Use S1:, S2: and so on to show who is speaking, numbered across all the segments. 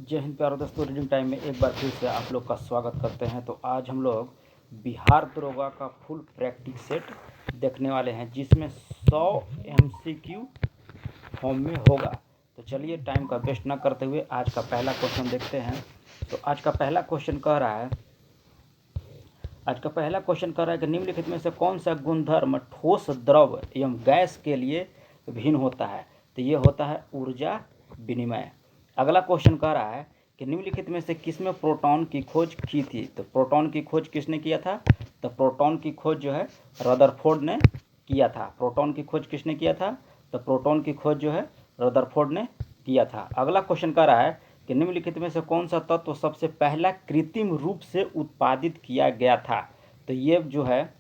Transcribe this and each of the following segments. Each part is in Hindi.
S1: जय हिंद प्यारे दोस्तों। रीडिंग टाइम में एक बार फिर से आप लोग का स्वागत करते हैं। तो आज हम लोग बिहार दरोगा का फुल प्रैक्टिस सेट देखने वाले हैं, जिसमें 100 MCQ फॉर्म में होगा। तो चलिए टाइम का वेस्ट ना करते हुए आज का पहला क्वेश्चन देखते हैं। तो आज का पहला क्वेश्चन कह रहा है कि निम्नलिखित में से कौन सा गुणधर्म ठोस, द्रव एवं गैस के लिए भिन्न होता है। तो ये होता है ऊर्जा विनिमय। अगला क्वेश्चन कह रहा है कि निम्नलिखित में से किसमें प्रोटॉन की खोज की थी। तो प्रोटॉन की खोज किसने किया था। तो प्रोटॉन की खोज जो है रदरफोर्ड ने किया था। प्रोटॉन की खोज किसने किया था। तो प्रोटॉन की खोज जो है रदरफोर्ड ने किया था। अगला क्वेश्चन कह रहा है कि निम्नलिखित में से कौन सा तत्व सबसे पहला कृत्रिम रूप से उत्पादित किया गया था। तो ये जो है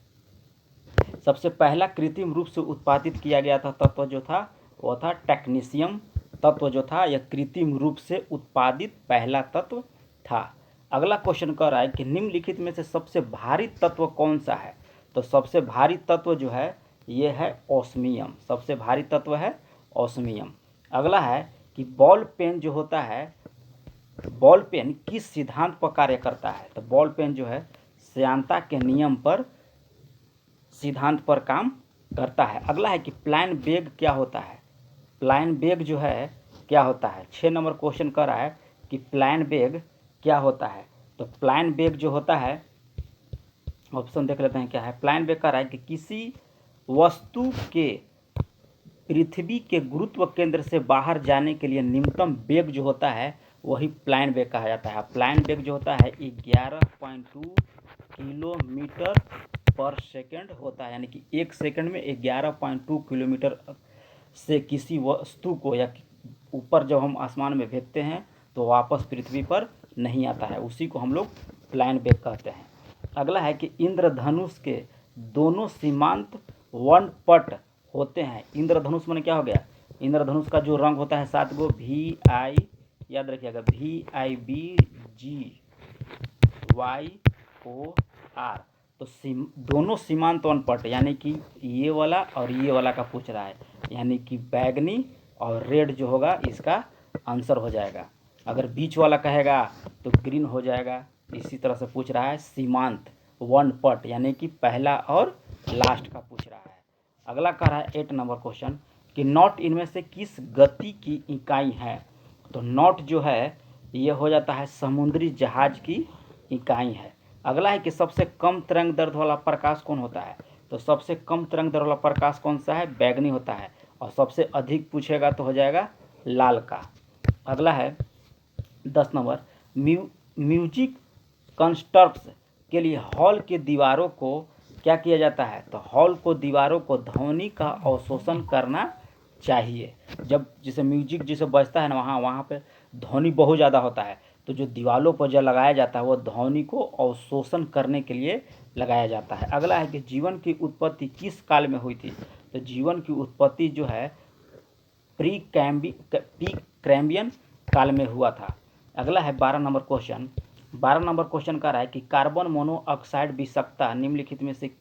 S1: सबसे पहला कृत्रिम रूप से उत्पादित किया गया था तत्व जो था वो था टेक्नीशियम तत्व जो था यह कृत्रिम रूप से उत्पादित पहला तत्व था। अगला क्वेश्चन कह रहा है कि निम्नलिखित में से सबसे भारी तत्व कौन सा है। तो सबसे भारी तत्व जो है ये है ऑस्मियम। सबसे भारी तत्व है ऑस्मियम। अगला है कि बॉल पेन जो होता है, बॉल पेन किस सिद्धांत पर कार्य करता है। तो बॉल पेन जो है श्यानता के नियम पर सिद्धांत पर काम करता है। अगला है कि प्लान वेग क्या होता है। प्लान वेग जो है क्या होता है। 6 नंबर क्वेश्चन कर रहा है कि प्लान वेग क्या होता है। तो प्लान वेग जो होता है, ऑप्शन देख लेते हैं क्या है। प्लान वेग कह रहा है कि किसी वस्तु के पृथ्वी के गुरुत्व केंद्र से बाहर जाने के लिए न्यूनतम वेग जो होता है वही प्लान वेग कहा जाता है। प्लान वेग जो होता है 11.2 किलोमीटर पर सेकंड होता है, यानी कि एक सेकंड में 11.2 किलोमीटर से किसी वस्तु को या ऊपर जब हम आसमान में भेजते हैं तो वापस पृथ्वी पर नहीं आता है, उसी को हम लोग प्लान वेग कहते हैं। अगला है कि इंद्रधनुष के दोनों सीमांत वर्णपट होते हैं। इंद्रधनुष माने क्या हो गया। इंद्रधनुष का जो रंग होता है 7 गो VI, याद रखिएगा VIBGYOR। तो दोनों सीमांत वर्णपट यानी कि ये वाला और ये वाला का पूछ रहा है, यानी कि बैगनी और रेड जो होगा इसका आंसर हो जाएगा। अगर बीच वाला कहेगा तो ग्रीन हो जाएगा। इसी तरह से पूछ रहा है सीमांत वर्णपट यानी कि पहला और लास्ट का पूछ रहा है। अगला कह रहा है 8 नंबर क्वेश्चन कि नॉट इनमें से किस गति की इकाई है। तो नॉट जो है ये हो जाता है समुद्री जहाज की इकाई है। अगला है कि सबसे कम तरंग दैर्ध्य वाला प्रकाश कौन होता है। तो सबसे कम तरंग दैर्ध्य वाला प्रकाश कौन सा है, बैगनी होता है। और सबसे अधिक पूछेगा तो हो जाएगा लाल का। अगला है 10 नंबर म्यूजिक कंस्ट्रक्ट्स के लिए हॉल के दीवारों को क्या किया जाता है। तो हॉल को दीवारों को ध्वनि का अवशोषण करना चाहिए। जब जैसे म्यूजिक जिसे बजता है ना वहाँ पे ध्वनि बहुत ज़्यादा होता है, तो जो दीवारों पर जो लगाया जाता है वो ध्वनि को अवशोषण करने के लिए लगाया जाता है। अगला है कि जीवन की उत्पत्ति किस काल में हुई थी। तो जीवन की उत्पत्ति जो है प्री कैम्बियन काल में हुआ था। अगला है 12 नंबर क्वेश्चन। 12 नंबर क्वेश्चन कह रहा है कि कार्बन मोनोऑक्साइड विषाक्तता निम्नलिखित में से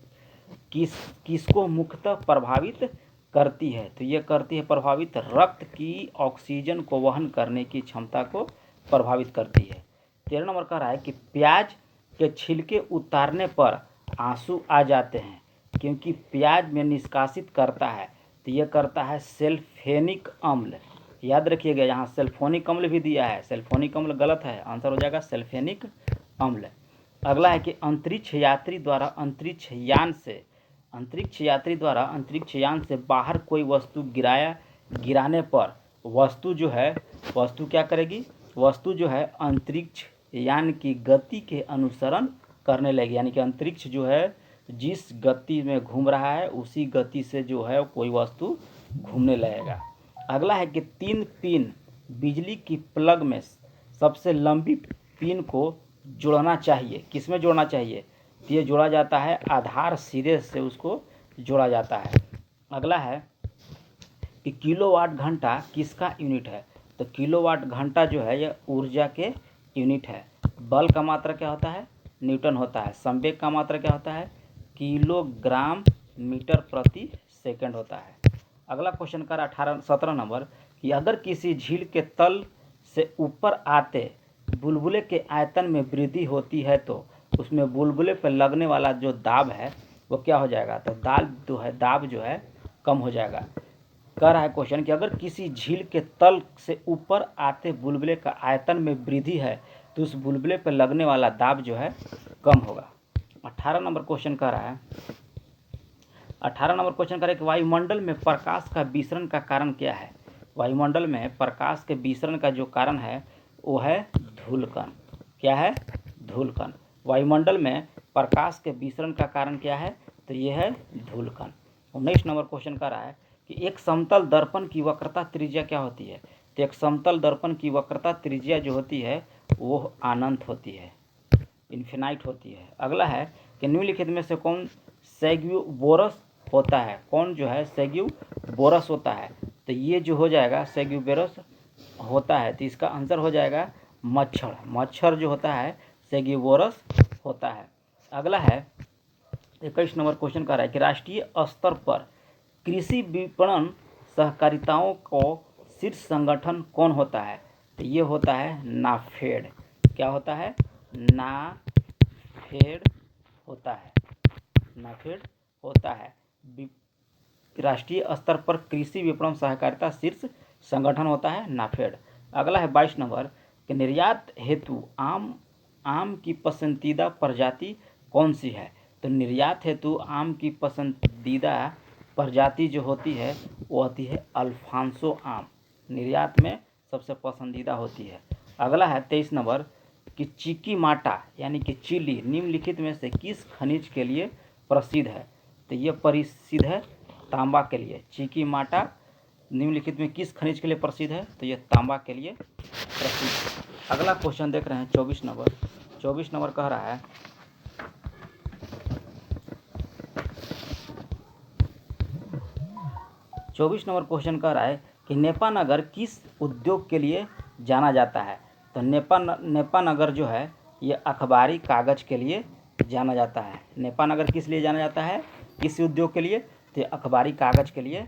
S1: किसको मुख्यतः प्रभावित करती है। तो ये करती है प्रभावित रक्त की ऑक्सीजन को वहन करने की क्षमता को प्रभावित करती है। 13 नंबर कह रहा है कि प्याज के छिलके उतारने पर आंसू आ जाते हैं क्योंकि प्याज में निष्कासित करता है। तो ये करता है सल्फोनिक अम्ल। याद रखिएगा यहाँ सल्फोनिक अम्ल भी दिया है, सल्फोनिक अम्ल गलत है, आंसर हो जाएगा सल्फोनिक अम्ल। अगला है कि अंतरिक्ष यात्री द्वारा अंतरिक्ष यान से बाहर कोई वस्तु गिराने पर वस्तु क्या करेगी, वस्तु जो है अंतरिक्ष यान की गति के अनुसरण करने लगेगी। यानी कि अंतरिक्ष जो है जिस गति में घूम रहा है उसी गति से जो है कोई वस्तु घूमने लगेगा। अगला है कि 3 पिन बिजली की प्लग में सबसे लंबी पिन को जोड़ना चाहिए। किसमें जोड़ना चाहिए, तो ये जोड़ा जाता है आधार सिरे से उसको जोड़ा जाता है। अगला है कि किलोवाट घंटा किसका यूनिट है। तो किलोवाट घंटा जो है यह ऊर्जा के यूनिट है। बल का मात्रा क्या होता है, न्यूटन होता है। संवेग का मात्रा क्या होता है, किलोग्राम मीटर प्रति सेकंड होता है। अगला क्वेश्चन का 17 नंबर कि अगर किसी झील के तल से ऊपर आते बुलबुले के आयतन में वृद्धि होती है तो उसमें बुलबुले पर लगने वाला जो दाब है वो क्या हो जाएगा, तो दाब जो है कम हो जाएगा। कह रहा है क्वेश्चन कि अगर किसी झील के तल से ऊपर आते बुलबुले का आयतन में वृद्धि है तो उस बुलबुले पर लगने वाला दाब जो है कम होगा। 18 नंबर क्वेश्चन कह रहा है 18 नंबर क्वेश्चन कह रहा है कि वायुमंडल में प्रकाश का विसरण का कारण क्या है। वायुमंडल में प्रकाश के विसरण का जो कारण है वो है धूलकण। क्या है, धूलकण। वायुमंडल में प्रकाश के विसरण का कारण क्या है, तो ये है धूलकण। 19 नंबर क्वेश्चन कह रहा है कि एक समतल दर्पण की वक्रता त्रिज्या क्या होती है। तो एक समतल दर्पण की वक्रता त्रिज्या जो होती है वो अनंत होती है, इन्फिनाइट होती है। अगला है कि निम्नलिखित में से कौन सैग्यूबोरस होता है, कौन जो है सैग्यूबोरस होता है। तो ये जो हो जाएगा सैग्यूबोरस होता है, तो इसका आंसर हो जाएगा मच्छर। मच्छर जो होता है सैग्यूबोरस होता है। अगला है 21 नंबर क्वेश्चन कह रहा है कि राष्ट्रीय स्तर पर कृषि विपणन सहकारिताओं को शीर्ष संगठन कौन होता है। तो ये होता है नाफेड। क्या होता है, नाफेड होता है, नाफेड होता है। राष्ट्रीय स्तर पर कृषि विपणन सहकारिता शीर्ष संगठन होता है नाफेड। अगला है 22 नंबर कि निर्यात हेतु आम की पसंदीदा प्रजाति कौन सी है। तो निर्यात हेतु आम की पसंदीदा प्रजाति जो होती है वो होती है अल्फांसो आम, निर्यात में सबसे पसंदीदा होती है। अगला है 23 नंबर कि चिकीमाटा यानी कि चिली निम्नलिखित में से किस खनिज के लिए प्रसिद्ध है। तो ये प्रसिद्ध है तांबा के लिए। चिकीमाटा निम्नलिखित में किस खनिज के लिए प्रसिद्ध है, तो ये तांबा के लिए प्रसिद्ध है। अगला क्वेश्चन देख रहे हैं 24 नंबर। 24 नंबर कह रहा है 24 नंबर क्वेश्चन कह रहा है कि नेपानगर किस उद्योग के लिए जाना जाता है। तो नेपानगर जो है ये अखबारी कागज के लिए जाना जाता है। नेपानगर किस लिए जाना जाता है, किस उद्योग के लिए, तो अखबारी कागज के लिए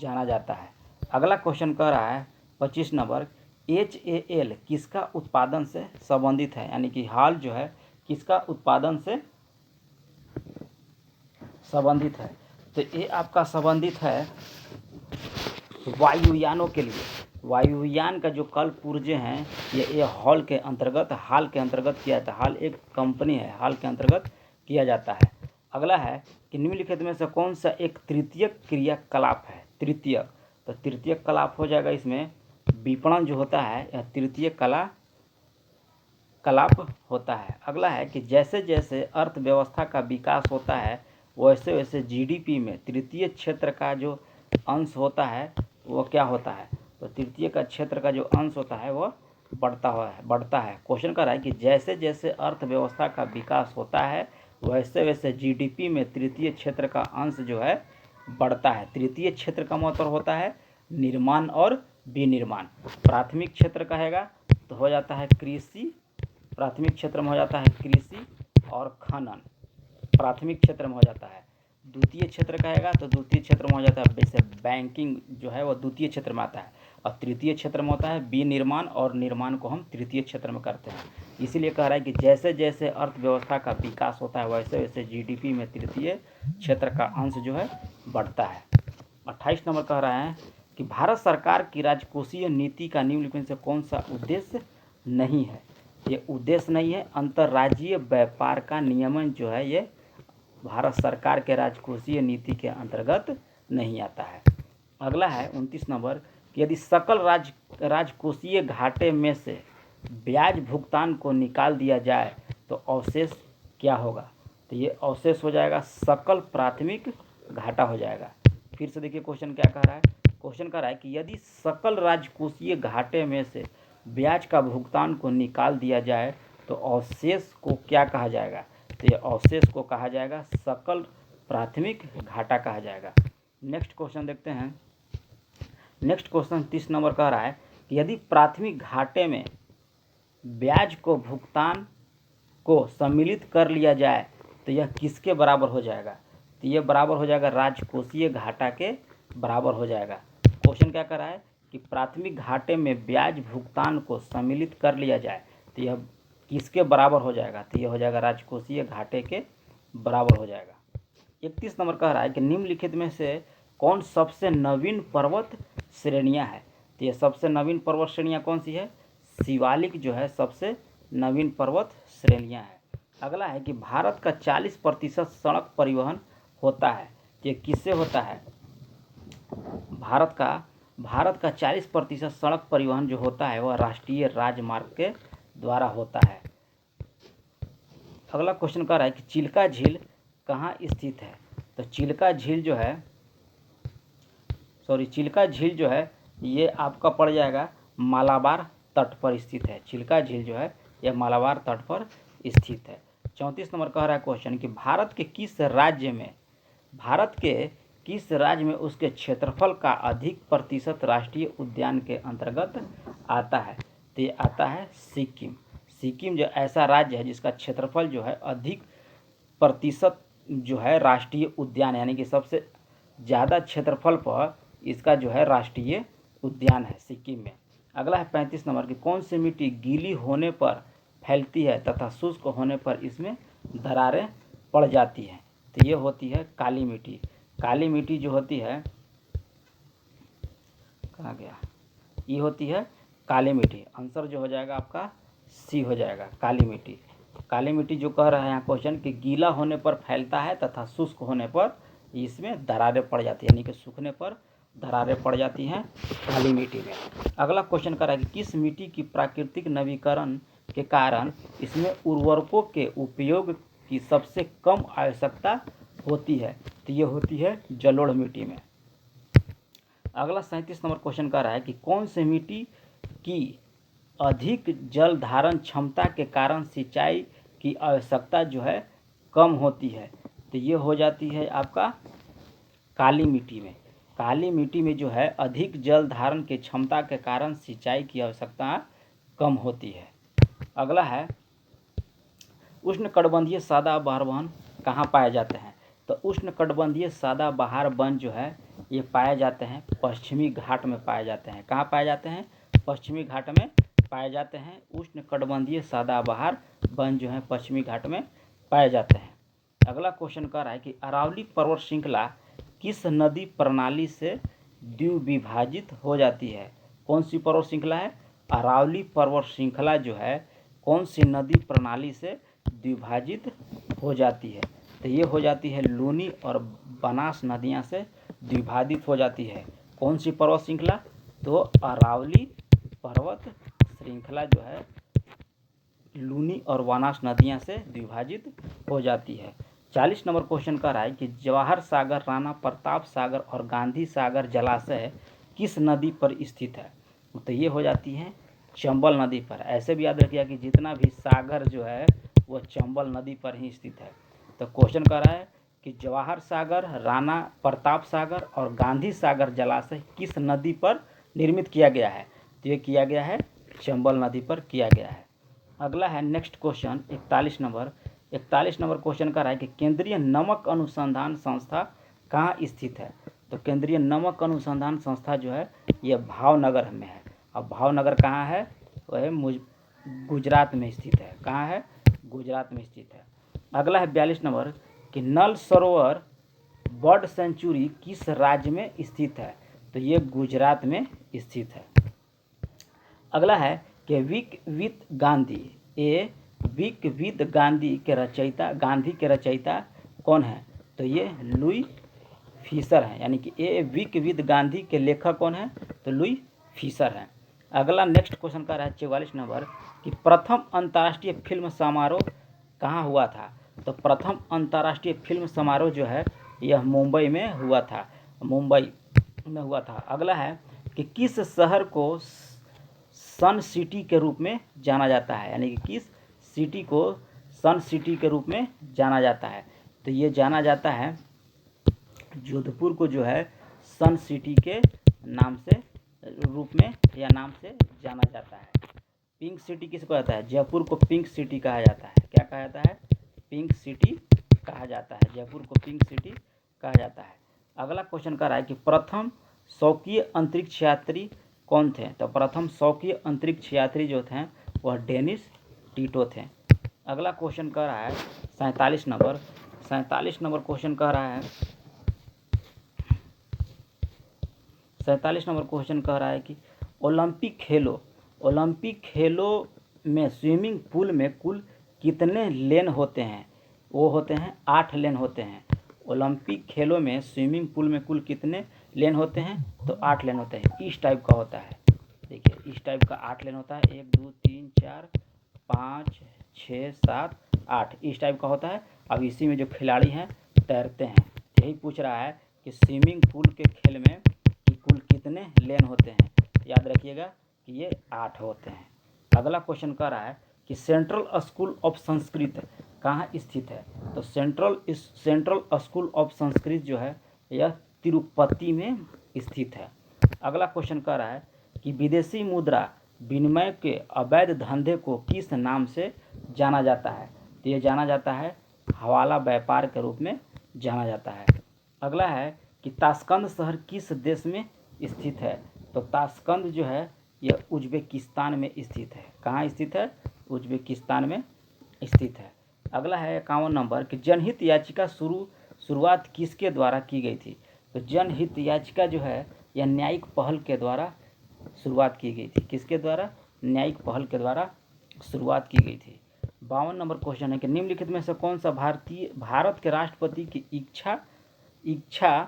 S1: जाना जाता है। अगला क्वेश्चन कह रहा है 25 नंबर HAL किसका उत्पादन से संबंधित है, यानी कि हाल जो है किसका उत्पादन से संबंधित है। तो ये आपका संबंधित है वायुयानों के लिए। वायुयान का जो कल पुर्जे हैं ये हाल के अंतर्गत किया जाता है। हाल एक कंपनी है, हाल के अंतर्गत किया जाता है। अगला है कि निम्नलिखित में से कौन सा एक तृतीयक क्रियाकलाप है। तृतीयक, तो तृतीयक कलाप हो जाएगा इसमें विपणन जो होता है यह तृतीय कलाप होता है। अगला है कि जैसे जैसे अर्थव्यवस्था का विकास होता है वैसे वैसे GDP में तृतीय क्षेत्र का जो अंश होता है वो क्या होता है, तो तृतीय का क्षेत्र का जो अंश होता है वो बढ़ता है। क्वेश्चन कर रहा है कि जैसे जैसे अर्थव्यवस्था का विकास होता है वैसे वैसे GDP में तृतीय क्षेत्र का अंश जो है बढ़ता है। तृतीय क्षेत्र का मतलब होता है निर्माण और विनिर्माण। प्राथमिक क्षेत्र कहेगा तो हो जाता है कृषि, प्राथमिक क्षेत्र में हो जाता है कृषि और खनन, प्राथमिक क्षेत्र में हो जाता है। द्वितीय क्षेत्र कहेगा तो द्वितीय क्षेत्र में हो जाता है जैसे बैंकिंग जो है वो द्वितीय क्षेत्र में आता है, और तृतीय क्षेत्र में होता है विनिर्माण, और निर्माण को हम तृतीय क्षेत्र में करते हैं। इसीलिए कह रहा है कि जैसे जैसे अर्थव्यवस्था का विकास होता है वैसे वैसे GDP में तृतीय क्षेत्र का अंश जो है बढ़ता है। 28 नंबर कह रहा है कि भारत सरकार की राजकोषीय नीति का निम्नलिखित में से कौन सा उद्देश्य नहीं है। ये उद्देश्य नहीं है, अंतर्राज्यीय व्यापार का नियमन जो है ये भारत सरकार के राजकोषीय नीति के अंतर्गत नहीं आता है। अगला है 29 नंबर कि यदि सकल राजकोषीय घाटे में से ब्याज भुगतान को निकाल दिया जाए तो अवशेष क्या होगा। तो ये अवशेष हो जाएगा सकल प्राथमिक घाटा हो जाएगा। फिर से देखिए क्वेश्चन क्या कह रहा है। क्वेश्चन कह रहा है कि यदि सकल राजकोषीय घाटे में से ब्याज का भुगतान को निकाल दिया जाए तो अवशेष को क्या कहा जाएगा। तो ये अवशेष को कहा जाएगा सकल प्राथमिक घाटा कहा जाएगा। नेक्स्ट क्वेश्चन देखते हैं। नेक्स्ट क्वेश्चन 30 नंबर कह रहा है कि यदि प्राथमिक घाटे में ब्याज को भुगतान को सम्मिलित कर लिया जाए तो यह किसके बराबर हो जाएगा। तो ये बराबर हो जाएगा राजकोषीय घाटा के बराबर हो जाएगा। क्वेश्चन क्या कर रहा है कि प्राथमिक घाटे में ब्याज भुगतान को सम्मिलित कर लिया जाए तो यह किसके बराबर हो जाएगा? तो यह हो जाएगा राजकोषीय घाटे के बराबर हो जाएगा। 31 नंबर कह रहा है कि निम्नलिखित में से कौन सबसे नवीन पर्वत श्रेणियां है? तो ये सबसे नवीन पर्वत श्रेणियां कौन सी है? शिवालिक जो है सबसे नवीन पर्वत श्रेणियां है। अगला है कि भारत का 40% सड़क परिवहन होता है, ये किससे होता है? भारत का 40% सड़क परिवहन जो होता है वह राष्ट्रीय राजमार्ग के द्वारा होता है। अगला क्वेश्चन कह रहा है कि चिल्का झील कहाँ स्थित है? तो चिल्का झील जो है ये आपका पड़ जाएगा मालाबार तट पर स्थित है। चिल्का झील जो है यह मालाबार तट पर स्थित है। 34 नंबर कह रहा है क्वेश्चन कि भारत के किस राज्य में उसके क्षेत्रफल का अधिक प्रतिशत राष्ट्रीय उद्यान के अंतर्गत आता है? तो ये आता है सिक्किम। सिक्किम जो ऐसा राज्य है जिसका क्षेत्रफल जो है अधिक प्रतिशत जो है राष्ट्रीय उद्यान, यानी कि सबसे ज़्यादा क्षेत्रफल पर इसका जो है राष्ट्रीय उद्यान है सिक्किम में। अगला है 35 नंबर की कौन सी मिट्टी गीली होने पर फैलती है तथा शुष्क होने पर इसमें दरारें पड़ जाती हैं? तो ये होती है काली मिट्टी। काली मिट्टी जो होती है, कहाँ गया, ये होती है काली मिट्टी। आंसर जो हो जाएगा आपका सी हो जाएगा, काली मिट्टी। काली मिट्टी जो कह रहा है यहाँ क्वेश्चन कि गीला होने पर फैलता है तथा शुष्क होने पर इसमें दरारें पड़ जाती है, यानी कि सूखने पर दरारें पड़ जाती हैं काली मिट्टी में। अगला क्वेश्चन कर रहा है कि किस मिट्टी की प्राकृतिक नवीकरण के कारण इसमें उर्वरकों के उपयोग की सबसे कम आवश्यकता होती है? तो ये होती है जलोढ़ मिट्टी में। अगला 37 नंबर क्वेश्चन कर रहा है कि कौन सी मिट्टी की अधिक जल धारण क्षमता के कारण सिंचाई की आवश्यकता जो है कम होती है? तो ये हो जाती है आपका काली मिट्टी में। काली मिट्टी में जो है अधिक जल धारण की क्षमता के कारण सिंचाई की आवश्यकता कम होती है। अगला है उष्णकटिबंधीय सदाबहार वन कहाँ पाए जाते हैं? तो उष्णकटिबंधीय सदाबहार वन जो है ये पाए जाते हैं पश्चिमी घाट में पाए जाते हैं। कहाँ पाए जाते हैं? पश्चिमी घाट में पाए जाते हैं। उष्णकटिबंधीय सदाबहार वन जो है पश्चिमी घाट में पाए जाते हैं। अगला क्वेश्चन कह रहा है कि अरावली पर्वत श्रृंखला किस नदी प्रणाली से द्विभाजित हो जाती है? कौन सी पर्वत श्रृंखला है? अरावली पर्वत श्रृंखला जो है कौन सी नदी प्रणाली से द्विभाजित हो जाती है? तो ये हो जाती है लूनी और बनास नदियाँ से द्विभाजित हो जाती है। कौन सी पर्वत श्रृंखला? तो अरावली पर्वत श्रृंखला जो है लूनी और बनास नदियाँ से द्विभाजित हो जाती है। 40 नंबर क्वेश्चन कह रहा है कि जवाहर सागर, राणा प्रताप सागर और गांधी सागर जलाशय किस नदी पर स्थित है? तो ये हो जाती है चंबल नदी पर। ऐसे भी याद रखिए कि जितना भी सागर जो है वो चंबल नदी पर ही स्थित है। तो क्वेश्चन कह रहा है कि जवाहर सागर, राणा प्रताप सागर और गांधी सागर जलाशय किस नदी पर निर्मित किया गया है? तो ये किया गया है चंबल नदी पर किया गया है। अगला है नेक्स्ट क्वेश्चन 41 नंबर क्वेश्चन का है कि केंद्रीय नमक अनुसंधान संस्था कहाँ स्थित है? तो केंद्रीय नमक अनुसंधान संस्था जो है ये भावनगर में है। अब भावनगर कहाँ है? वह गुजरात में स्थित है। कहाँ है? गुजरात में स्थित है। अगला है 42 नंबर कि नल सरोवर बर्ड सेंचुरी किस राज्य में स्थित है? तो ये गुजरात में स्थित है। अगला है कि विक विद गांधी के रचयिता कौन है? तो ये लुई फिशर है, यानी कि ए विक विद गांधी के लेखक कौन है? तो लुई फिशर है। अगला नेक्स्ट क्वेश्चन का रहा है 44 नंबर कि प्रथम अंतर्राष्ट्रीय फिल्म समारोह कहाँ हुआ था? तो प्रथम अंतर्राष्ट्रीय फिल्म समारोह जो है यह मुंबई में हुआ था। अगला है कि किस शहर को सन सिटी के रूप में जाना जाता है? यानी कि किस सिटी को सन सिटी के रूप में जाना जाता है? तो ये जाना जाता है जोधपुर को जो है सन सिटी के नाम से रूप में या नाम से जाना जाता है। पिंक सिटी किसको कहता है? जयपुर को पिंक सिटी कहा जाता है। क्या कहा जाता है? पिंक सिटी कहा जाता है। जयपुर को पिंक सिटी कहा जाता है। अगला क्वेश्चन कर रहा है कि प्रथम स्वकीय अंतरिक्ष यात्री कौन थे? तो प्रथम शौकीय अंतरिक्ष यात्री जो थे वह डेनिस टिटो थे। अगला क्वेश्चन कह रहा है 47 नंबर। 47 नंबर क्वेश्चन कह रहा है 47 नंबर क्वेश्चन कह रहा है कि ओलंपिक खेलों में स्विमिंग पूल में कुल कितने लेन होते हैं? वो होते हैं 8 लेन होते हैं। ओलंपिक खेलों में स्विमिंग पूल में कुल कितने लेन होते हैं? तो 8 लेन होते हैं। इस टाइप का होता है, देखिए इस टाइप का 8 लेन होता है, 1 2 3 4 5 6 7 8 इस टाइप का होता है। अब इसी में जो खिलाड़ी हैं तैरते हैं, यही पूछ रहा है कि स्विमिंग पूल के खेल में कि कुल कितने लेन होते हैं? याद रखिएगा कि ये 8 होते हैं। अगला क्वेश्चन कह रहा है कि सेंट्रल स्कूल ऑफ संस्कृत कहाँ स्थित है? तो सेंट्रल स्कूल ऑफ संस्कृत जो है यह तिरुपति में स्थित है। अगला क्वेश्चन कह रहा है कि विदेशी मुद्रा विनिमय के अवैध धंधे को किस नाम से जाना जाता है? तो ये जाना जाता है हवाला व्यापार के रूप में जाना जाता है। अगला है कि ताशकंद शहर किस देश में स्थित है? तो ताशकंद जो है यह उज्बेकिस्तान में स्थित है। कहाँ स्थित है? उज्बेकिस्तान में स्थित है। अगला है 51 नंबर कि जनहित याचिका शुरुआत किसके द्वारा की गई थी? तो जनहित याचिका जो है यह न्यायिक पहल के द्वारा शुरुआत की गई थी। किसके द्वारा? न्यायिक पहल के द्वारा शुरुआत की गई थी। 52 नंबर क्वेश्चन है कि निम्नलिखित में से कौन सा भारत के राष्ट्रपति की इच्छा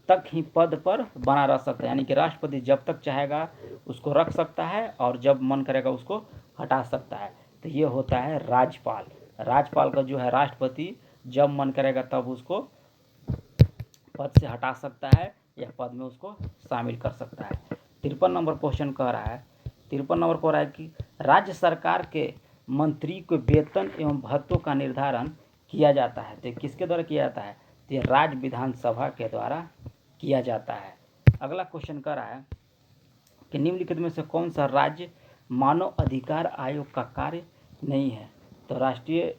S1: तक ही पद पर बना रह सकता है? यानी कि राष्ट्रपति जब तक चाहेगा उसको रख सकता है और जब मन करेगा उसको हटा सकता है। तो ये होता है राज्यपाल। राज्यपाल का जो है राष्ट्रपति जब मन करेगा तब उसको पद से हटा सकता है या पद में उसको शामिल कर सकता है। 53 नंबर क्वेश्चन कह रहा है 53 नंबर कह रहा है कि राज्य सरकार के मंत्री को वेतन एवं भत्तों का निर्धारण किया जाता है। तो किसके द्वारा किया जाता है? तो ये राज्य विधानसभा के द्वारा किया जाता है। अगला क्वेश्चन कह रहा है कि निम्नलिखित में से कौन सा राज्य मानव अधिकार आयोग का कार्य नहीं है? तो राष्ट्रीय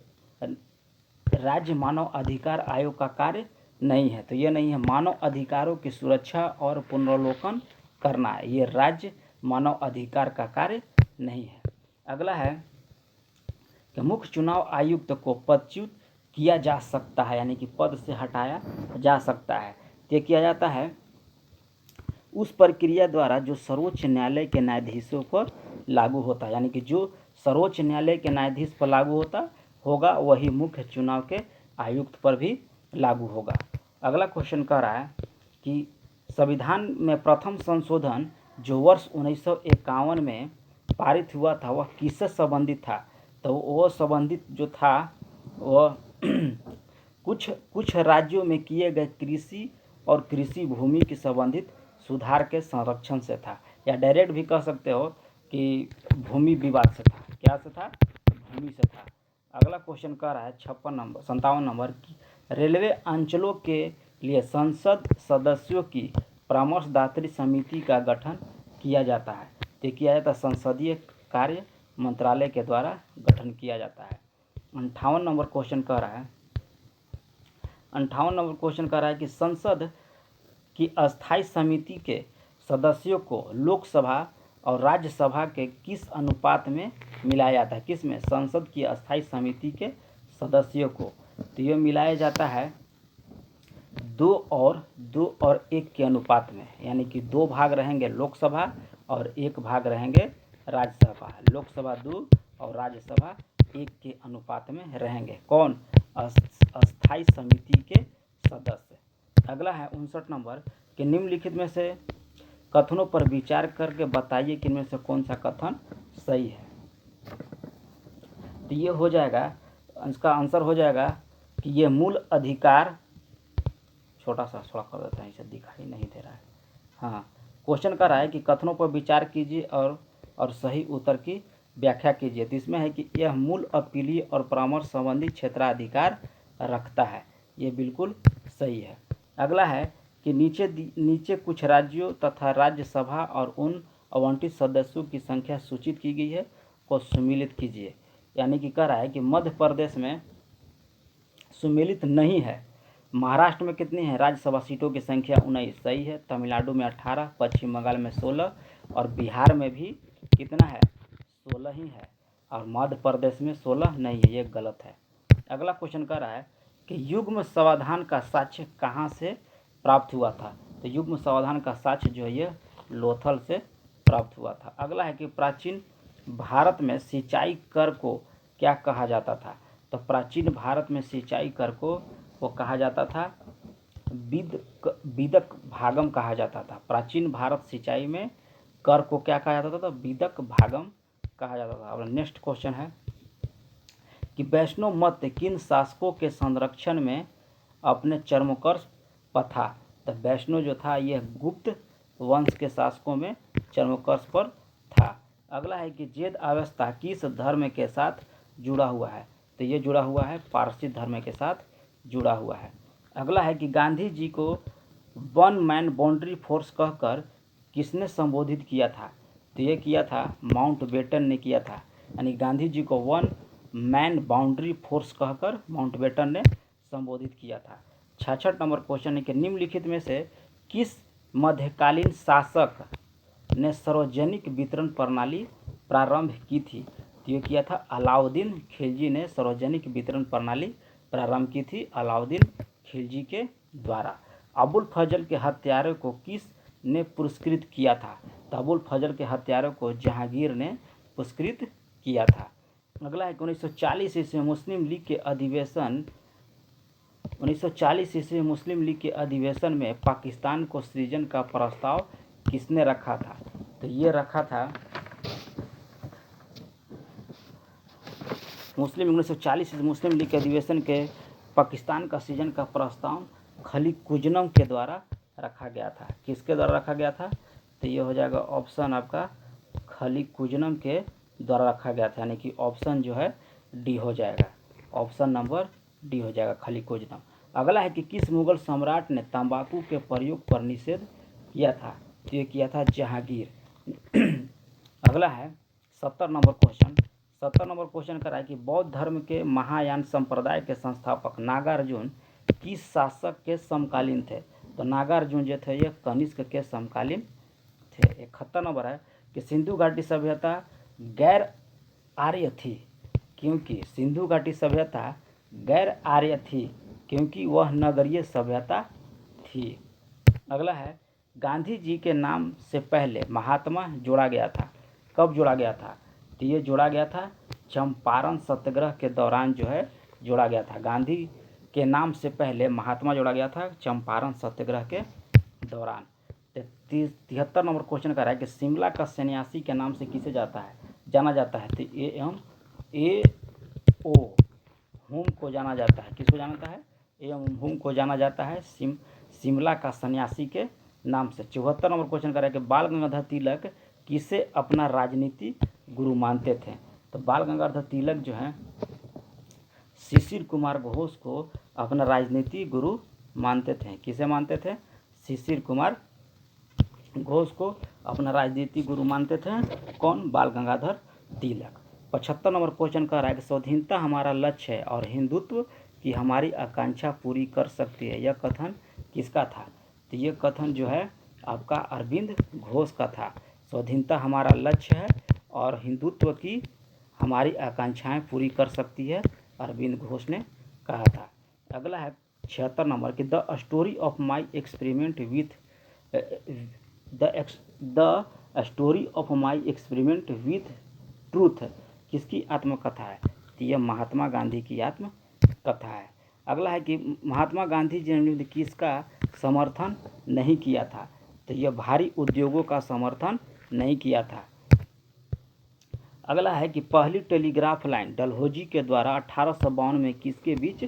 S1: राज्य मानव अधिकार आयोग का कार्य नहीं है। तो ये नहीं है। मानव अधिकारों की सुरक्षा और पुनर्वलोकन करना है, ये राज्य मानव अधिकार का कार्य नहीं है। अगला है कि मुख्य चुनाव आयुक्त को पदच्युत किया जा सकता है, यानी कि पद से हटाया जा सकता है। ये किया जाता है उस प्रक्रिया द्वारा जो सर्वोच्च न्यायालय के न्यायाधीशों पर लागू होता है, यानी कि जो सर्वोच्च न्यायालय के न्यायाधीश पर लागू होगा वही मुख्य चुनाव के आयुक्त पर भी लागू होगा। अगला क्वेश्चन कह रहा है कि संविधान में प्रथम संशोधन जो वर्ष 1951 में पारित हुआ था वह किससे संबंधित था? तो वो संबंधित जो था वह कुछ राज्यों में किए गए कृषि और कृषि भूमि के संबंधित सुधार के संरक्षण से था, या डायरेक्ट भी कह सकते हो कि भूमि विवाद से था। क्या से था? भूमि से था। अगला क्वेश्चन कह रहा है 57 नंबर की रेलवे अंचलों के लिए संसद सदस्यों की परामर्शदात्री समिति का गठन किया जाता है। तो किया जाता है संसदीय कार्य मंत्रालय के द्वारा गठन किया जाता है। 58 नंबर क्वेश्चन कह रहा है 58 नंबर क्वेश्चन कह रहा है कि संसद की अस्थायी समिति के सदस्यों को लोकसभा और राज्यसभा के किस अनुपात में मिलाया जाता है? किस में? संसद की अस्थायी समिति के सदस्यों को तो ये मिलाया जाता है 2 और 1 के अनुपात में, यानी कि 2 भाग रहेंगे लोकसभा और 1 भाग रहेंगे राज्यसभा। लोकसभा 2 और राज्यसभा 1 के अनुपात में रहेंगे। कौन? अस्थायी समिति के सदस्य। अगला है 59 नंबर कि निम्नलिखित में से कथनों पर विचार करके बताइए कि इनमें से कौन सा कथन सही है। तो ये हो जाएगा, इसका आंसर हो जाएगा कि ये मूल अधिकार, छोटा सा थोड़ा कर देते हैं, इसे दिखाई नहीं दे रहा है। हाँ, क्वेश्चन कर रहा है कि कथनों पर विचार कीजिए और सही उत्तर की व्याख्या कीजिए। तो इसमें है कि यह मूल अपीलीय और परामर्श संबंधी क्षेत्राधिकार रखता है, ये बिल्कुल सही है। अगला है कि नीचे कुछ राज्यों तथा राज्यसभा और उन आवंटित सदस्यों की संख्या सूचित की गई है को सम्मिलित कीजिए। यानी कि कह रहा है कि मध्य प्रदेश में सम्मिलित नहीं है, महाराष्ट्र में कितनी है राज्यसभा सीटों की संख्या? 19 सही है। तमिलनाडु में 18, पश्चिम बंगाल में 16 और बिहार में भी कितना है? 16 ही है। और मध्य प्रदेश में 16 नहीं है, ये गलत है। अगला क्वेश्चन कह रहा है कि युग्म समाधान का साक्ष्य कहाँ से प्राप्त हुआ था? तो युग्म समाधान का साक्ष्य जो है ये लोथल से प्राप्त हुआ था। अगला है कि प्राचीन भारत में सिंचाई कर को क्या कहा जाता था? तो प्राचीन भारत में सिंचाई कर को वो कहा जाता था विदक भागम कहा जाता था। प्राचीन भारत सिंचाई में कर को क्या कहा जाता था? तो विदक भागम कहा जाता था। अब नेक्स्ट क्वेश्चन है कि वैष्णव मत किन शासकों के संरक्षण में अपने चरमोत्कर्ष पर था? तो वैष्णव जो था यह गुप्त वंश के शासकों में चरमोत्कर्ष पर था। अगला है कि जैद अवस्था किस धर्म के साथ जुड़ा हुआ है? तो ये जुड़ा हुआ है पारसी धर्म के साथ जुड़ा हुआ है। अगला है कि गांधी जी को वन मैन बाउंड्री फोर्स कहकर किसने संबोधित किया था? तो ये किया था माउंटबेटन ने किया था। यानी गांधी जी को वन मैन बाउंड्री फोर्स कहकर माउंटबेटन ने संबोधित किया था। 66 नंबर क्वेश्चन है कि निम्नलिखित में से किस मध्यकालीन शासक ने सार्वजनिक वितरण प्रणाली प्रारंभ की थी? तो ये किया था अलाउद्दीन खिलजी ने सार्वजनिक वितरण प्रणाली प्रारंभ की थी अलाउद्दीन खिलजी के द्वारा। अबुल फजल के हत्यारे को किस ने पुरस्कृत किया था? तो अबुल फजल के हत्यारे को जहांगीर ने पुरस्कृत किया था। अगला है कि 1940 ईस्वी मुस्लिम लीग के अधिवेशन 1940 ईस्वी मुस्लिम लीग के अधिवेशन में पाकिस्तान को सृजन का प्रस्ताव किसने रखा था? तो ये रखा था 1940 मुस्लिम लीग के अधिवेशन के पाकिस्तान का सृजन का प्रस्ताव खलीकुज्जनम के द्वारा रखा गया था। किसके द्वारा रखा गया था? तो ये हो जाएगा ऑप्शन आपका खलीकुज्जनम के द्वारा रखा गया था। यानी कि ऑप्शन जो है डी हो जाएगा, ऑप्शन नंबर डी हो जाएगा खलीकुज्जनम। अगला है कि किस मुगल सम्राट ने तंबाकू के प्रयोग पर निषेध किया था? तो ये किया था जहांगीर। अगला है 70 नंबर क्वेश्चन। 70 नंबर क्वेश्चन कर रहा है कि बौद्ध धर्म के महायान संप्रदाय के संस्थापक नागार्जुन किस शासक के समकालीन थे? तो नागार्जुन जो थे ये कनिष्क के समकालीन थे। 71 नंबर है कि सिंधु घाटी सभ्यता गैर आर्य थी क्योंकि सिंधु घाटी सभ्यता गैर आर्य थी क्योंकि वह नगरीय सभ्यता थी। अगला है गांधी जी के नाम से पहले महात्मा जोड़ा गया था। कब जोड़ा गया था? तो ये जोड़ा गया था चंपारण सत्याग्रह के दौरान जो है जोड़ा गया था। गांधी के नाम से पहले महात्मा जोड़ा गया था चंपारण सत्याग्रह के दौरान। 73 नंबर क्वेश्चन कर रहा है कि शिमला का सन्यासी के नाम से किसे जाना जाता है? तो ए ओ हुम को जाना जाता है। किसको जाना जाता है? एम हुम को जाना जाता है शिमला का सन्यासी के नाम से। 74 नंबर क्वेश्चन कर रहा है कि बाल गंगाधर तिलक किसे अपना राजनीति गुरु मानते थे? तो बाल गंगाधर तिलक जो है शिशिर कुमार घोष को अपना राजनीति गुरु मानते थे। किसे मानते थे? शिशिर कुमार घोष को अपना राजनीति गुरु मानते थे। कौन? बाल गंगाधर तिलक। 75 नंबर क्वेश्चन कह रहा है कि स्वाधीनता हमारा लक्ष्य है और हिंदुत्व की हमारी आकांक्षा पूरी कर सकती है। यह कथन किसका था? तो ये कथन जो है आपका अरविंद घोष का था। स्वाधीनता हमारा लक्ष्य है और हिंदुत्व की हमारी आकांक्षाएं पूरी कर सकती है, अरविंद घोष ने कहा था। अगला है 76 नंबर कि the story of my experiment with the story of my experiment with truth किसकी आत्मकथा है? तो यह महात्मा गांधी की आत्मकथा है। अगला है कि महात्मा गांधी जी ने किसका समर्थन नहीं किया था? तो यह भारी उद्योगों का समर्थन नहीं किया था। अगला है कि पहली टेलीग्राफ लाइन डलहौजी के द्वारा 1852 में किसके बीच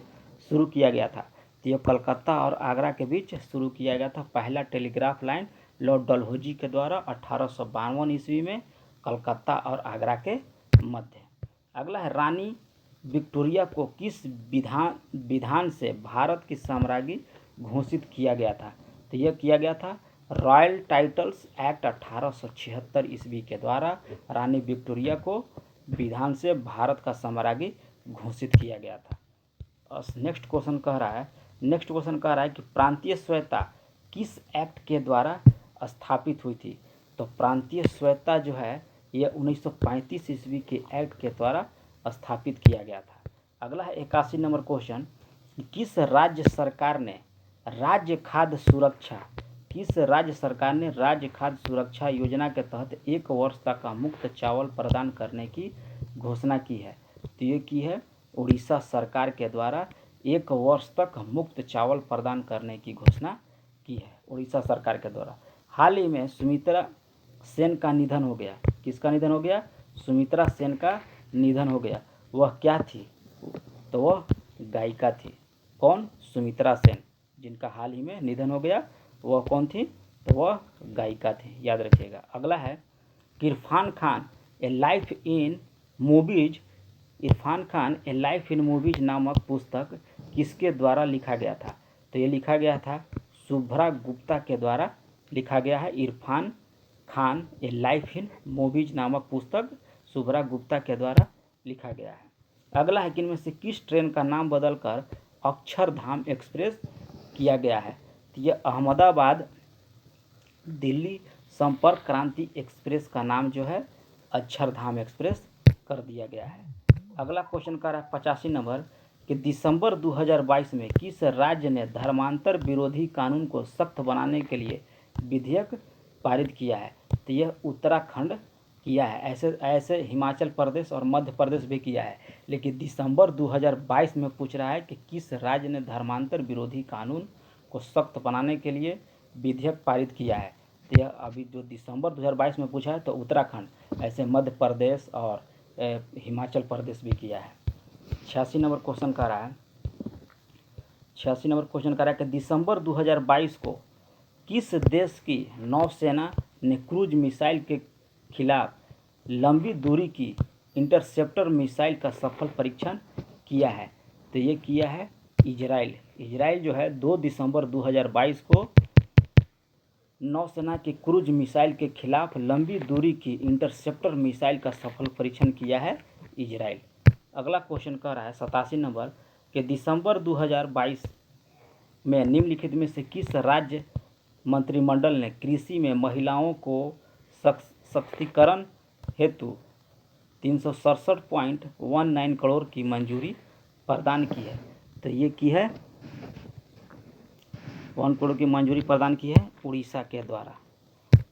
S1: शुरू किया गया था? तो यह कलकत्ता और आगरा के बीच शुरू किया गया था। पहला टेलीग्राफ लाइन लॉर्ड डलहौजी के द्वारा 1852 ईस्वी में कलकत्ता और आगरा के मध्य। अगला है रानी विक्टोरिया को किस विधान से भारत की साम्राज्ञी घोषित किया गया था? तो यह किया गया था रॉयल टाइटल्स एक्ट 1876 ईस्वी के द्वारा रानी विक्टोरिया को विधान से भारत का साम्राज्ञी घोषित किया गया था। और नेक्स्ट क्वेश्चन कह रहा है नेक्स्ट क्वेश्चन कह रहा है कि प्रांतीय स्वायत्ता किस एक्ट के द्वारा स्थापित हुई थी। तो प्रांतीय स्वायत्ता जो है ये 1935 ईस्वी के एक्ट के द्वारा स्थापित किया गया था। अगला है 81 नंबर क्वेश्चन, किस राज्य सरकार ने राज्य खाद्य सुरक्षा योजना के तहत 1 वर्ष तक का मुफ्त चावल प्रदान करने की घोषणा की है। तो ये की है उड़ीसा सरकार के द्वारा 1 वर्ष तक मुफ्त चावल प्रदान करने की घोषणा की है उड़ीसा सरकार के द्वारा। हाल ही में सुमित्रा सेन का निधन हो गया। किसका निधन हो गया? सुमित्रा सेन का निधन हो गया। वह क्या थी? तो वह गायिका थी। कौन? सुमित्रा सेन, जिनका हाल ही में निधन हो गया। वह कौन थी? तो वह गायिका थी, याद रखिएगा। अगला है इरफान खान ए लाइफ इन मूवीज नामक पुस्तक किसके द्वारा लिखा गया था। तो ये लिखा गया था शुभ्रा गुप्ता के द्वारा लिखा गया है। इरफान खान ए लाइफ इन मूवीज नामक पुस्तक शुभ्रा गुप्ता के द्वारा लिखा गया है। अगला है कि इनमें से किस ट्रेन का नाम बदलकर अक्षरधाम एक्सप्रेस किया गया है। तो यह अहमदाबाद दिल्ली संपर्क क्रांति एक्सप्रेस का नाम जो है अक्षरधाम एक्सप्रेस कर दिया गया है। अगला क्वेश्चन का रहा है 85 नंबर कि दिसंबर 2022 में किस राज्य ने धर्मांतर विरोधी कानून को सख्त बनाने के लिए विधेयक पारित किया है। तो यह उत्तराखंड किया है। ऐसे हिमाचल प्रदेश और मध्य प्रदेश भी किया है, लेकिन दिसंबर 2022 में पूछ रहा है कि किस राज्य ने धर्मांतर विरोधी कानून को सख्त बनाने के लिए विधेयक पारित किया है। तो यह अभी जो दिसंबर 2022 में पूछा है तो उत्तराखंड, ऐसे मध्य प्रदेश और हिमाचल प्रदेश भी किया है। 86 नंबर क्वेश्चन का रहा है कि दिसंबर 2022 को किस देश की नौसेना ने क्रूज मिसाइल के खिलाफ लंबी दूरी की इंटरसेप्टर मिसाइल का सफल परीक्षण किया है। तो ये किया है इजराइल जो है 2 दिसंबर 2022 को नौसेना की क्रूज मिसाइल के खिलाफ लंबी दूरी की इंटरसेप्टर मिसाइल का सफल परीक्षण किया है इजराइल। अगला क्वेश्चन कह रहा है 87 नंबर कि दिसंबर 2022 में निम्नलिखित में से किस राज्य मंत्रिमंडल ने कृषि में महिलाओं को सशक्तिकरण हेतु 367.19 करोड़ की मंजूरी प्रदान की है। तो ये की है 1 करोड़ की मंजूरी प्रदान की है उड़ीसा के द्वारा।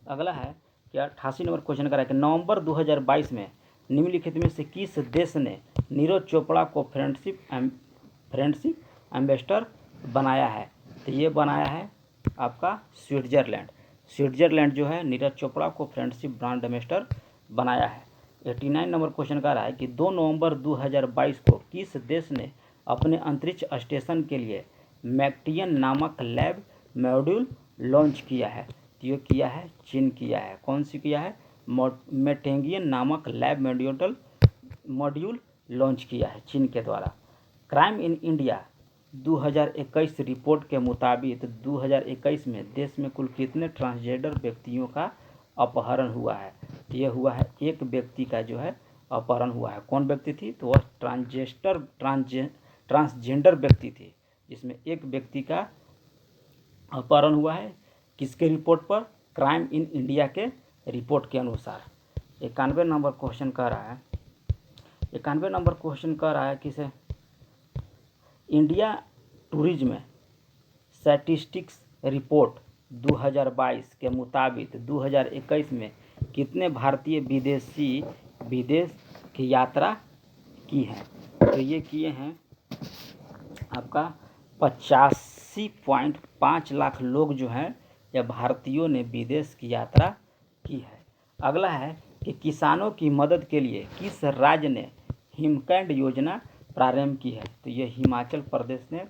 S1: अगला है कि 88 नंबर क्वेश्चन करा है कि नवंबर 2022 में निम्नलिखित में से किस देश ने नीरज चोपड़ा को फ्रेंडशिप एम्बेसडर बनाया है। तो ये बनाया है आपका स्विट्जरलैंड जो है नीरज चोपड़ा को फ्रेंडशिप ब्रांड एम्बेसडर बनाया है। 89 नंबर क्वेश्चन का रहा है कि 2 नवंबर 2022 को किस देश ने अपने अंतरिक्ष स्टेशन के लिए मैक्टियन नामक लैब मॉड्यूल लॉन्च किया है। तो ये किया है चीन किया है। कौन सी किया है? मैक्टियन नामक लैब मॉड्यूल लॉन्च किया है चीन के द्वारा। क्राइम इन इंडिया 2021 रिपोर्ट के मुताबिक 2021 में देश में कुल कितने ट्रांसजेंडर व्यक्तियों का अपहरण हुआ है। तो ये हुआ है एक व्यक्ति का जो है अपहरण हुआ है। कौन व्यक्ति थी? तो वह ट्रांसजेंडर व्यक्ति थी, जिसमें एक व्यक्ति का अपहरण हुआ है। किसके रिपोर्ट पर? क्राइम इन इंडिया के रिपोर्ट के अनुसार। 91 नंबर क्वेश्चन कह रहा है किसे इंडिया टूरिज्म स्टैटिस्टिक्स रिपोर्ट 2022 के मुताबिक 2021 में कितने भारतीय विदेश की यात्रा की है। तो ये किए हैं आपका 85.5 लाख लोग जो हैं या भारतीयों ने विदेश की यात्रा की है। अगला है कि किसानों की मदद के लिए किस राज्य ने हिमकैंड योजना प्रारंभ की है। तो ये हिमाचल प्रदेश ने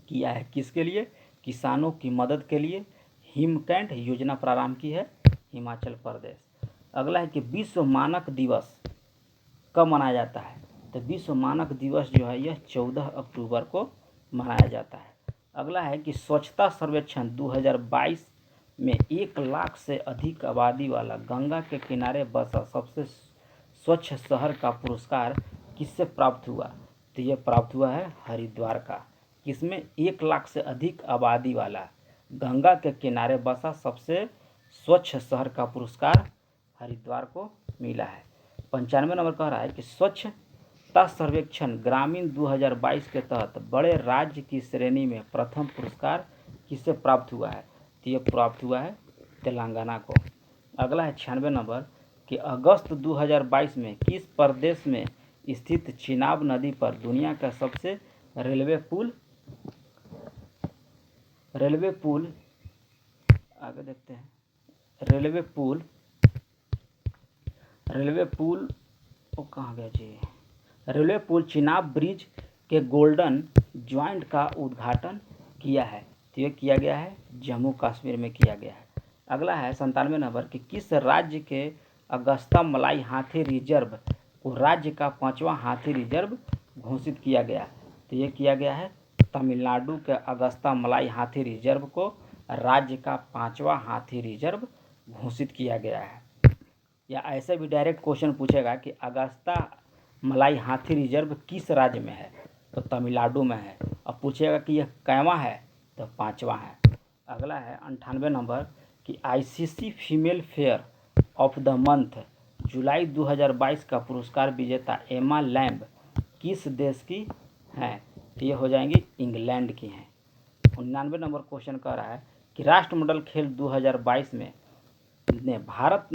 S1: किया है। किसके लिए? किसानों की मदद के लिए हिमकैंड योजना प्रारंभ की है हिमाचल प्रदेश। अगला है कि विश्व मानक दिवस कब मनाया जाता है। तो विश्व मानक दिवस जो है यह 14 अक्टूबर को मनाया जाता है। अगला है कि स्वच्छता सर्वेक्षण 2022 में 1 लाख से अधिक आबादी वाला गंगा के किनारे बसा सबसे स्वच्छ शहर का पुरस्कार किससे प्राप्त हुआ। तो यह प्राप्त हुआ है हरिद्वार का। किसमें 1 लाख से अधिक आबादी वाला गंगा के किनारे बसा सबसे स्वच्छ शहर का पुरस्कार हरिद्वार को मिला है। 95 नंबर कह रहा है कि स्वच्छता सर्वेक्षण ग्रामीण 2022 के तहत बड़े राज्य की श्रेणी में प्रथम पुरस्कार किसे प्राप्त हुआ है? तो ये प्राप्त हुआ है तेलंगाना को। अगला है 96 नंबर कि अगस्त 2022 में किस प्रदेश में स्थित चिनाब नदी पर दुनिया का सबसे रेलवे पुल आगे देखते हैं। रेलवे पुल वो कहाँ गया जी? रेलवे पुल चिनाब ब्रिज के गोल्डन ज्वाइंट का उद्घाटन किया है। तो ये किया गया है जम्मू कश्मीर में किया गया है। अगला है 97 नंबर कि किस राज्य के अगस्ता मलाई हाथी रिजर्व को राज्य का 5वां हाथी रिजर्व घोषित किया गया? तो ये किया गया है तमिलनाडु के अगस्ता मलाई हाथी रिजर्व को राज्य का 5वां हाथी रिजर्व घोषित किया गया है। या ऐसे भी डायरेक्ट क्वेश्चन पूछेगा कि अगस्ता मलाई हाथी रिजर्व किस राज्य में है? तो तमिलनाडु में है। अब पूछेगा कि यह कैवां है? तो 5वां है। अगला है 98 नंबर कि ICC female player of the month जुलाई 2022 का पुरस्कार विजेता एमा लैम्ब किस देश की हैं? तो ये हो जाएंगी इंग्लैंड की हैं। 99 नंबर क्वेश्चन कह रहा है कि राष्ट्रमंडल खेल 2022 में भारत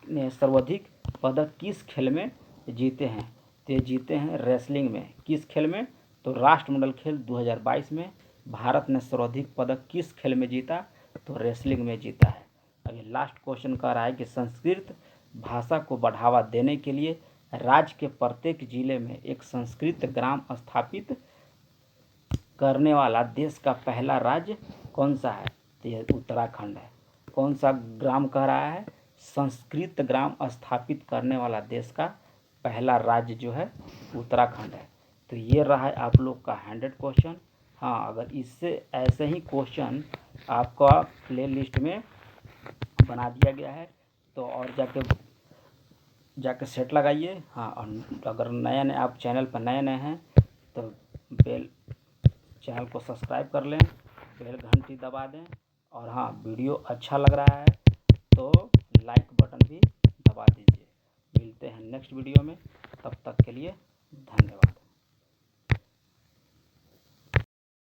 S1: ने सर्वाधिक पदक किस खेल में जीते हैं? तो जीते हैं रेसलिंग में। किस खेल में? तो राष्ट्रमंडल खेल 2022 में भारत ने सर्वाधिक पदक किस खेल में जीता? तो रेसलिंग में जीता है। अभी लास्ट क्वेश्चन कह रहा है कि संस्कृत भाषा को बढ़ावा देने के लिए राज्य के प्रत्येक जिले में एक संस्कृत ग्राम स्थापित करने वाला देश का पहला राज्य कौन सा है? तो यह उत्तराखंड है। कौन सा ग्राम कह रहा है? संस्कृत ग्राम स्थापित करने वाला देश का पहला राज्य जो है उत्तराखंड है। तो ये रहा है आप लोग का 100 क्वेश्चन। हाँ, अगर इससे ऐसे ही क्वेश्चन आपका प्ले लिस्ट में बना दिया गया है तो और जाके सेट लगाइए। हाँ, और अगर नए आप चैनल पर नए हैं तो चैनल को सब्सक्राइब कर लें, बेल घंटी दबा दें, और हाँ, वीडियो अच्छा लग रहा है तो लाइक बटन भी दबा दीजिए। मिलते हैं नेक्स्ट वीडियो में, तब तक के लिए धन्यवाद।